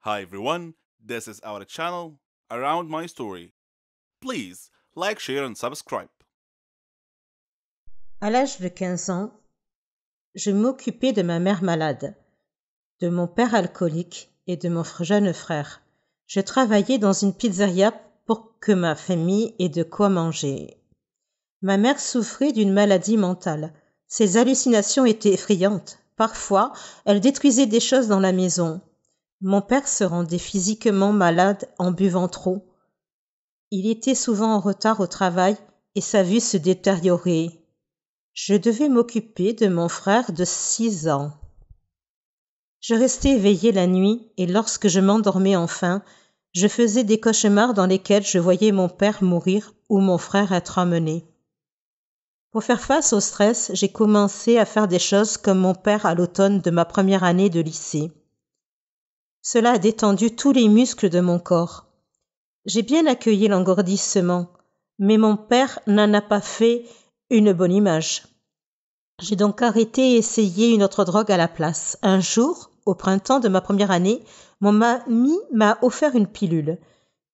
Hi everyone, this is our channel Around My Story. Please like, share and subscribe. À l'âge de 15 ans, je m'occupais de ma mère malade, de mon père alcoolique et de mon jeune frère. Je travaillais dans une pizzeria pour que ma famille ait de quoi manger. Ma mère souffrait d'une maladie mentale. Ses hallucinations étaient effrayantes. Parfois, elle détruisait des choses dans la maison. Mon père se rendait physiquement malade en buvant trop. Il était souvent en retard au travail et sa vue se détériorait. Je devais m'occuper de mon frère de 6 ans. Je restais éveillée la nuit et lorsque je m'endormais enfin, je faisais des cauchemars dans lesquels je voyais mon père mourir ou mon frère être emmené. Pour faire face au stress, j'ai commencé à faire des choses comme mon père à l'automne de ma première année de lycée. Cela a détendu tous les muscles de mon corps. J'ai bien accueilli l'engourdissement, mais mon père n'en a pas fait une bonne image. J'ai donc arrêté et essayé une autre drogue à la place. Un jour, au printemps de ma première année, mon ami m'a offert une pilule.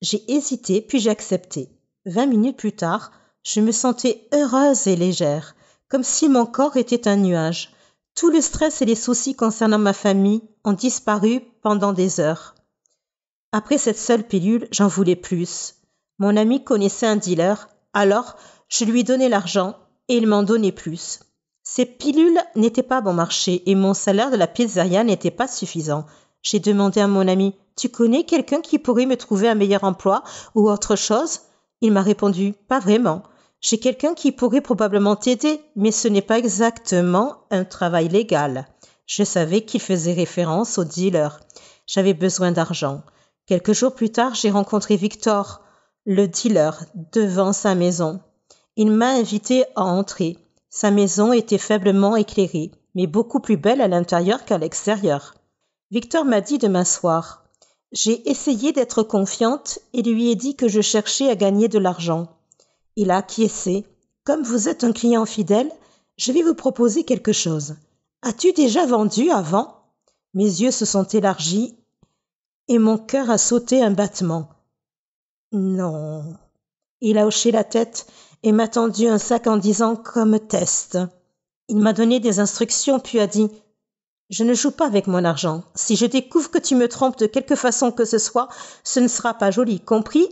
J'ai hésité, puis j'ai accepté. 20 minutes plus tard, je me sentais heureuse et légère, comme si mon corps était un nuage. Tout le stress et les soucis concernant ma famille ont disparu pendant des heures. Après cette seule pilule, j'en voulais plus. Mon ami connaissait un dealer, alors je lui donnais l'argent et il m'en donnait plus. Ces pilules n'étaient pas bon marché et mon salaire de la pizzeria n'était pas suffisant. J'ai demandé à mon ami, « Tu connais quelqu'un qui pourrait me trouver un meilleur emploi ou autre chose ?» Il m'a répondu, « Pas vraiment. J'ai quelqu'un qui pourrait probablement t'aider, mais ce n'est pas exactement un travail légal. » Je savais qu'il faisait référence au dealer. J'avais besoin d'argent. Quelques jours plus tard, j'ai rencontré Victor, le dealer, devant sa maison. Il m'a invité à entrer. Sa maison était faiblement éclairée, mais beaucoup plus belle à l'intérieur qu'à l'extérieur. Victor m'a dit de m'asseoir. J'ai essayé d'être confiante et lui ai dit que je cherchais à gagner de l'argent. Il a acquiescé. Comme vous êtes un client fidèle, je vais vous proposer quelque chose. As-tu déjà vendu avant? Mes yeux se sont élargis et mon cœur a sauté un battement. Non. Il a hoché la tête et m'a tendu un sac en disant comme test. Il m'a donné des instructions puis a dit « Je ne joue pas avec mon argent. Si je découvre que tu me trompes de quelque façon que ce soit, ce ne sera pas joli, compris ?»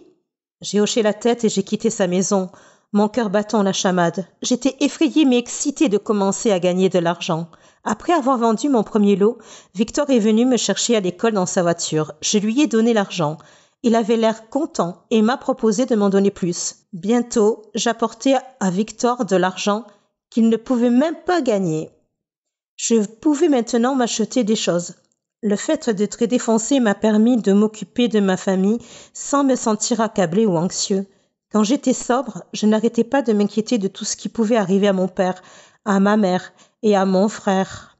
J'ai hoché la tête et j'ai quitté sa maison, mon cœur battant la chamade. J'étais effrayée mais excitée de commencer à gagner de l'argent. Après avoir vendu mon premier lot, Victor est venu me chercher à l'école dans sa voiture. Je lui ai donné l'argent. Il avait l'air content et m'a proposé de m'en donner plus. Bientôt, j'apportais à Victor de l'argent qu'il ne pouvait même pas gagner. Je pouvais maintenant m'acheter des choses. Le fait d'être défoncé m'a permis de m'occuper de ma famille sans me sentir accablé ou anxieux. Quand j'étais sobre, je n'arrêtais pas de m'inquiéter de tout ce qui pouvait arriver à mon père, à ma mère et à mon frère.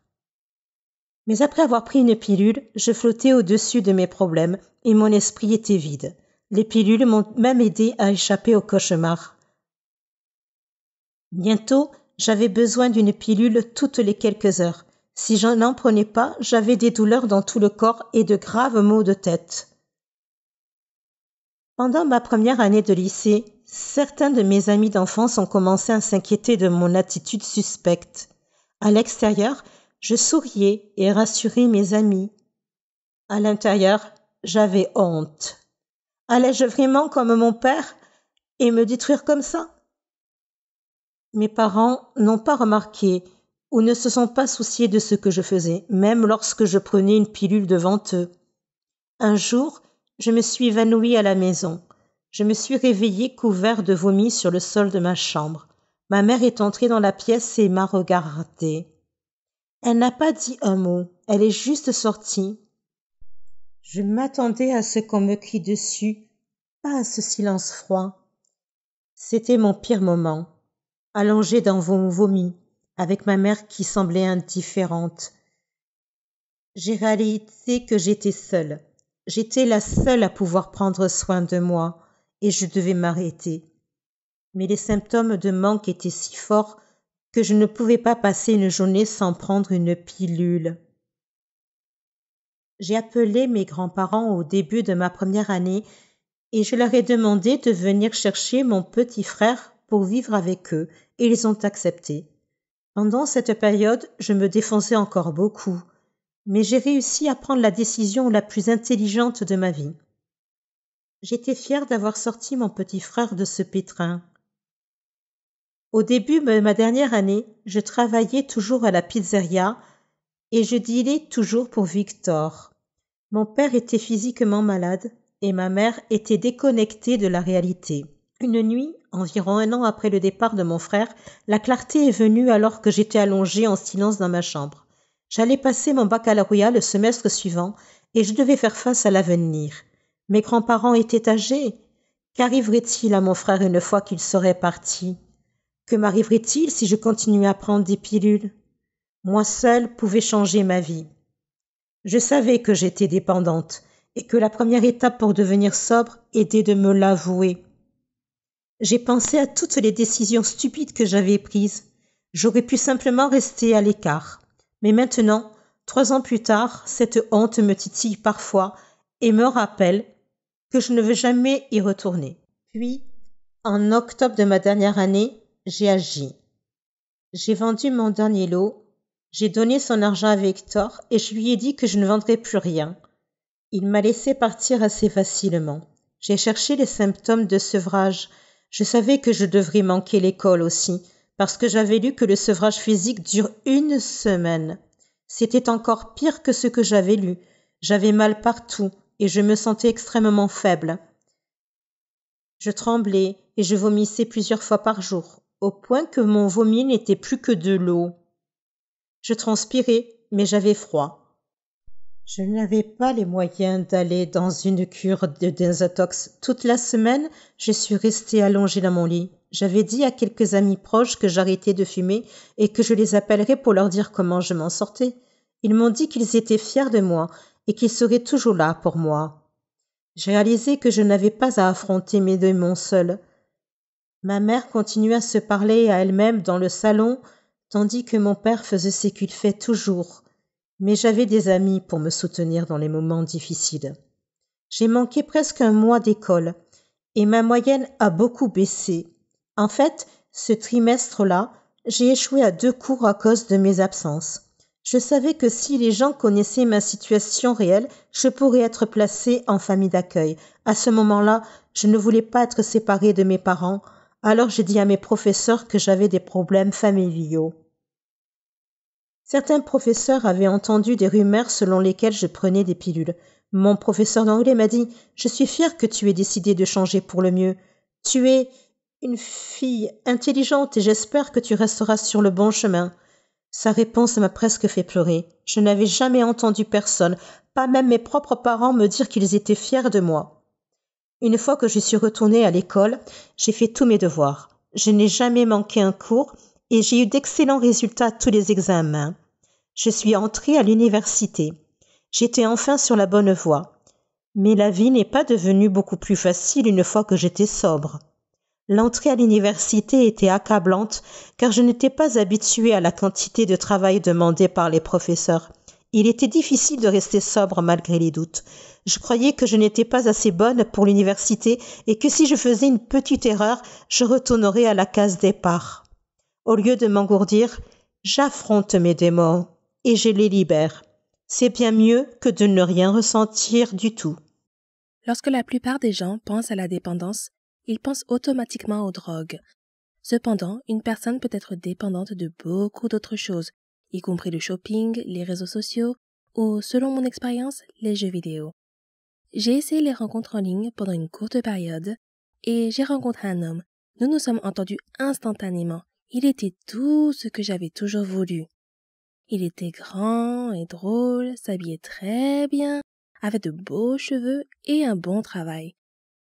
Mais après avoir pris une pilule, je flottais au-dessus de mes problèmes et mon esprit était vide. Les pilules m'ont même aidé à échapper au cauchemar. Bientôt, j'avais besoin d'une pilule toutes les quelques heures. Si je n'en prenais pas, j'avais des douleurs dans tout le corps et de graves maux de tête. Pendant ma première année de lycée, certains de mes amis d'enfance ont commencé à s'inquiéter de mon attitude suspecte. À l'extérieur, je souriais et rassurais mes amis. À l'intérieur, j'avais honte. Allais-je vraiment comme mon père et me détruire comme ça? Mes parents n'ont pas remarqué ou ne se sont pas souciés de ce que je faisais, même lorsque je prenais une pilule devant eux. Un jour, je me suis évanouie à la maison. Je me suis réveillée couvert de vomi sur le sol de ma chambre. Ma mère est entrée dans la pièce et m'a regardée. Elle n'a pas dit un mot, elle est juste sortie. Je m'attendais à ce qu'on me crie dessus, pas à ce silence froid. C'était mon pire moment. Allongée dans mon vomi, avec ma mère qui semblait indifférente. J'ai réalisé que j'étais seule. J'étais la seule à pouvoir prendre soin de moi et je devais m'arrêter. Mais les symptômes de manque étaient si forts que je ne pouvais pas passer une journée sans prendre une pilule. J'ai appelé mes grands-parents au début de ma première année et je leur ai demandé de venir chercher mon petit frère pour vivre avec eux et ils ont accepté. Pendant cette période, je me défonçais encore beaucoup, mais j'ai réussi à prendre la décision la plus intelligente de ma vie. J'étais fière d'avoir sorti mon petit frère de ce pétrin. Au début de ma dernière année, je travaillais toujours à la pizzeria et je dînais toujours pour Victor. Mon père était physiquement malade et ma mère était déconnectée de la réalité. Une nuit, environ 1 an après le départ de mon frère, la clarté est venue alors que j'étais allongée en silence dans ma chambre. J'allais passer mon baccalauréat le semestre suivant et je devais faire face à l'avenir. Mes grands-parents étaient âgés. Qu'arriverait-il à mon frère une fois qu'il serait parti? Que m'arriverait-il si je continuais à prendre des pilules? Moi seule pouvais changer ma vie. Je savais que j'étais dépendante et que la première étape pour devenir sobre était de me l'avouer. J'ai pensé à toutes les décisions stupides que j'avais prises. J'aurais pu simplement rester à l'écart. Mais maintenant, 3 ans plus tard, cette honte me titille parfois et me rappelle que je ne veux jamais y retourner. Puis, en octobre de ma dernière année, j'ai agi. J'ai vendu mon dernier lot, j'ai donné son argent à Victor et je lui ai dit que je ne vendrais plus rien. Il m'a laissé partir assez facilement. J'ai cherché les symptômes de sevrage. Je savais que je devrais manquer l'école aussi, parce que j'avais lu que le sevrage physique dure 1 semaine. C'était encore pire que ce que j'avais lu. J'avais mal partout et je me sentais extrêmement faible. Je tremblais et je vomissais plusieurs fois par jour, au point que mon vomi n'était plus que de l'eau. Je transpirais, mais j'avais froid. Je n'avais pas les moyens d'aller dans une cure de désintox. Toute la semaine, je suis restée allongée dans mon lit. J'avais dit à quelques amis proches que j'arrêtais de fumer et que je les appellerais pour leur dire comment je m'en sortais. Ils m'ont dit qu'ils étaient fiers de moi et qu'ils seraient toujours là pour moi. J'ai réalisé que je n'avais pas à affronter mes démons seule. Ma mère continuait à se parler à elle-même dans le salon, tandis que mon père faisait ce qu'il fait toujours. Mais j'avais des amis pour me soutenir dans les moments difficiles. J'ai manqué presque 1 mois d'école et ma moyenne a beaucoup baissé. En fait, ce trimestre-là, j'ai échoué à 2 cours à cause de mes absences. Je savais que si les gens connaissaient ma situation réelle, je pourrais être placée en famille d'accueil. À ce moment-là, je ne voulais pas être séparée de mes parents, alors j'ai dit à mes professeurs que j'avais des problèmes familiaux. Certains professeurs avaient entendu des rumeurs selon lesquelles je prenais des pilules. Mon professeur d'anglais m'a dit « Je suis fière que tu aies décidé de changer pour le mieux. Tu es une fille intelligente et j'espère que tu resteras sur le bon chemin. » Sa réponse m'a presque fait pleurer. Je n'avais jamais entendu personne, pas même mes propres parents, me dire qu'ils étaient fiers de moi. Une fois que je suis retournée à l'école, j'ai fait tous mes devoirs. Je n'ai jamais manqué un cours et j'ai eu d'excellents résultats à tous les examens. Je suis entrée à l'université. J'étais enfin sur la bonne voie. Mais la vie n'est pas devenue beaucoup plus facile une fois que j'étais sobre. L'entrée à l'université était accablante car je n'étais pas habituée à la quantité de travail demandé par les professeurs. Il était difficile de rester sobre malgré les doutes. Je croyais que je n'étais pas assez bonne pour l'université et que si je faisais une petite erreur, je retournerais à la case départ. Au lieu de m'engourdir, j'affronte mes démons et je les libère. C'est bien mieux que de ne rien ressentir du tout. Lorsque la plupart des gens pensent à la dépendance, ils pensent automatiquement aux drogues. Cependant, une personne peut être dépendante de beaucoup d'autres choses, y compris le shopping, les réseaux sociaux ou, selon mon expérience, les jeux vidéo. J'ai essayé les rencontres en ligne pendant une courte période et j'ai rencontré un homme. Nous nous sommes entendus instantanément. Il était tout ce que j'avais toujours voulu. Il était grand et drôle, s'habillait très bien, avait de beaux cheveux et un bon travail.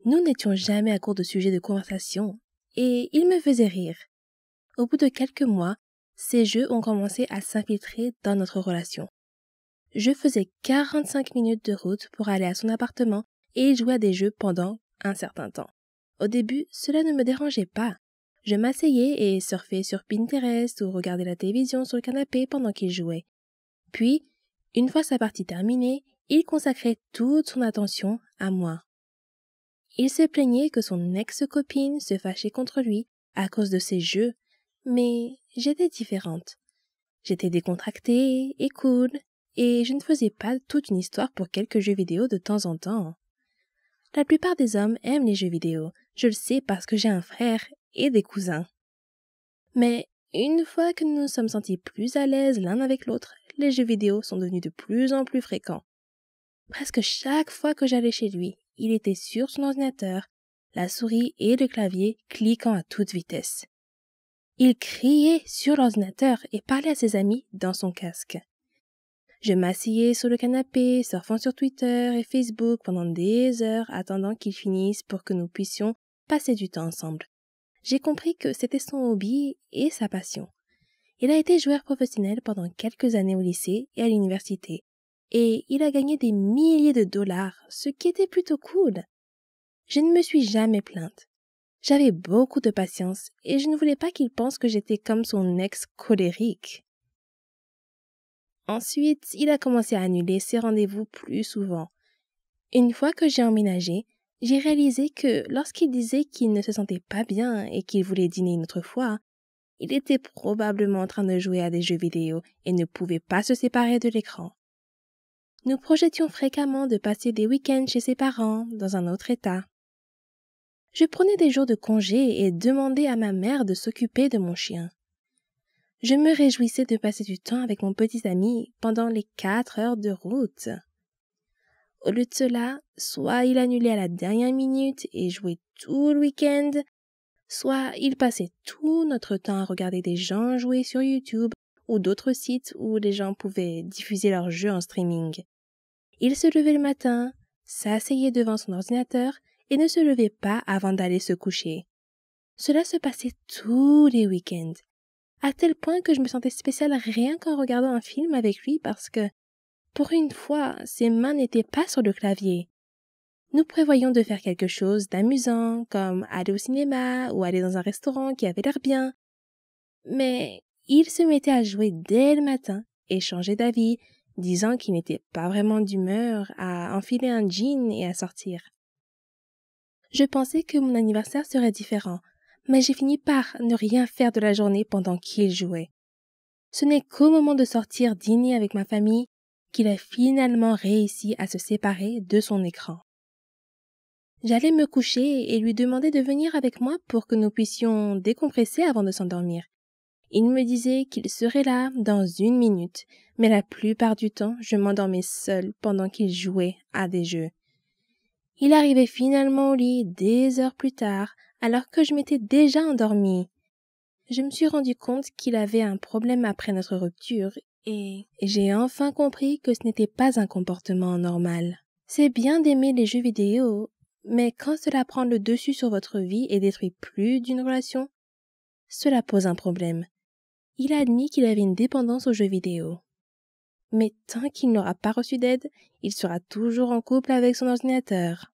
Nous n'étions jamais à court de sujets de conversation et il me faisait rire. Au bout de quelques mois, ces jeux ont commencé à s'infiltrer dans notre relation. Je faisais 45 minutes de route pour aller à son appartement et il jouait à des jeux pendant un certain temps. Au début, cela ne me dérangeait pas. Je m'asseyais et surfais sur Pinterest ou regardais la télévision sur le canapé pendant qu'il jouait. Puis, une fois sa partie terminée, il consacrait toute son attention à moi. Il se plaignait que son ex-copine se fâchait contre lui à cause de ses jeux, mais j'étais différente. J'étais décontractée et cool, et je ne faisais pas toute une histoire pour quelques jeux vidéo de temps en temps. La plupart des hommes aiment les jeux vidéo, je le sais parce que j'ai un frère et des cousins. Mais une fois que nous nous sommes sentis plus à l'aise l'un avec l'autre, les jeux vidéo sont devenus de plus en plus fréquents. Presque chaque fois que j'allais chez lui, il était sur son ordinateur, la souris et le clavier cliquant à toute vitesse. Il criait sur l'ordinateur et parlait à ses amis dans son casque. Je m'asseyais sur le canapé, surfant sur Twitter et Facebook pendant des heures, attendant qu'il finisse pour que nous puissions passer du temps ensemble. J'ai compris que c'était son hobby et sa passion. Il a été joueur professionnel pendant quelques années au lycée et à l'université, et il a gagné des milliers de dollars, ce qui était plutôt cool. Je ne me suis jamais plainte. J'avais beaucoup de patience et je ne voulais pas qu'il pense que j'étais comme son ex colérique. Ensuite, il a commencé à annuler ses rendez-vous plus souvent. Une fois que j'ai emménagé, j'ai réalisé que lorsqu'il disait qu'il ne se sentait pas bien et qu'il voulait dîner une autre fois, il était probablement en train de jouer à des jeux vidéo et ne pouvait pas se séparer de l'écran. Nous projetions fréquemment de passer des week-ends chez ses parents, dans un autre État. Je prenais des jours de congé et demandais à ma mère de s'occuper de mon chien. Je me réjouissais de passer du temps avec mon petit ami pendant les 4 heures de route. Au lieu de cela, soit il annulait à la dernière minute et jouait tout le week-end, soit il passait tout notre temps à regarder des gens jouer sur YouTube ou d'autres sites où les gens pouvaient diffuser leurs jeux en streaming. Il se levait le matin, s'asseyait devant son ordinateur et ne se levait pas avant d'aller se coucher. Cela se passait tous les week-ends, à tel point que je me sentais spéciale rien qu'en regardant un film avec lui parce que, pour une fois, ses mains n'étaient pas sur le clavier. Nous prévoyions de faire quelque chose d'amusant, comme aller au cinéma ou aller dans un restaurant qui avait l'air bien. Mais il se mettait à jouer dès le matin et changeait d'avis, disant qu'il n'était pas vraiment d'humeur à enfiler un jean et à sortir. Je pensais que mon anniversaire serait différent, mais j'ai fini par ne rien faire de la journée pendant qu'il jouait. Ce n'est qu'au moment de sortir dîner avec ma famille qu'il a finalement réussi à se séparer de son écran. J'allais me coucher et lui demander de venir avec moi pour que nous puissions décompresser avant de s'endormir. Il me disait qu'il serait là dans 1 minute, mais la plupart du temps, je m'endormais seule pendant qu'il jouait à des jeux. Il arrivait finalement au lit des heures plus tard, alors que je m'étais déjà endormie. Je me suis rendu compte qu'il avait un problème après notre rupture et j'ai enfin compris que ce n'était pas un comportement normal. C'est bien d'aimer les jeux vidéo, mais quand cela prend le dessus sur votre vie et détruit plus d'une relation, cela pose un problème. Il a admis qu'il avait une dépendance aux jeux vidéo. Mais tant qu'il n'aura pas reçu d'aide, il sera toujours en couple avec son ordinateur.